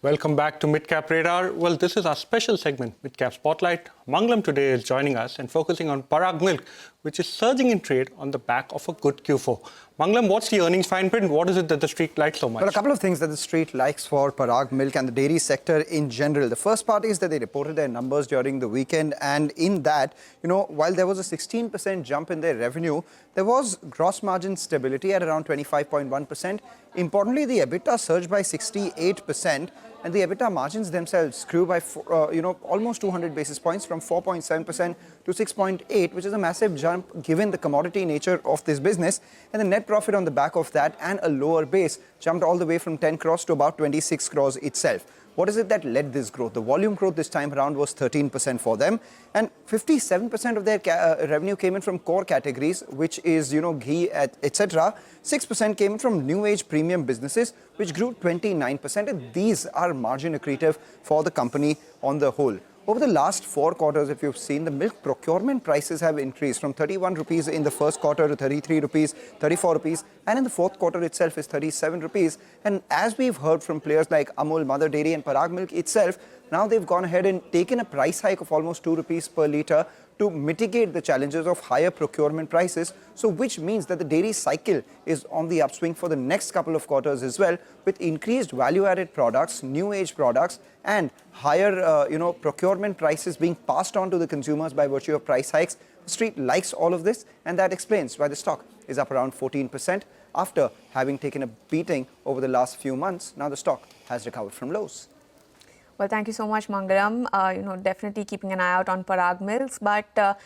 Welcome back to Midcap Radar. Well, this is our special segment, Midcap Spotlight. Mangalam today is joining us and focusing on Parag Milk, which is surging in trade on the back of a good Q4. Mangalam, what's the earnings fine print? What is it that the street likes so much? Well, a couple of things that the street likes for Parag Milk and the dairy sector in general. The first part is that they reported their numbers during the weekend, and in that, while there was a 16% jump in their revenue, there was gross margin stability at around 25.1%. Importantly, the EBITDA surged by 68%, and the EBITDA margins themselves grew by almost 200 basis points from 4.7% to 6.8%, which is a massive jump given the commodity nature of this business. And the net profit on the back of that and a lower base jumped all the way from 10 crores to about 26 crores itself. What is it that led this growth? The volume growth this time around was 13% for them, and 57% of their revenue came in from core categories, which is, ghee, etc. 6% came in from new age premium businesses, which grew 29%, and these are margin accretive for the company on the whole. Over the last 4 quarters, if you've seen, the milk procurement prices have increased from 31 rupees in the first quarter to 33 rupees, 34 rupees, and in the fourth quarter itself is 37 rupees. And as we've heard from players like Amul, Mother Dairy and Parag Milk itself, now they've gone ahead and taken a price hike of almost 2 rupees per litre to mitigate the challenges of higher procurement prices, so which means that the dairy cycle is on the upswing for the next couple of quarters as well, with increased value-added products, new age products, and higher procurement prices being passed on to the consumers by virtue of price hikes. The street likes all of this, and that explains why the stock is up around 14% after having taken a beating over the last few months. Now the stock has recovered from lows. Well, thank you so much, Mangalam. Definitely keeping an eye out on Parag Milks. But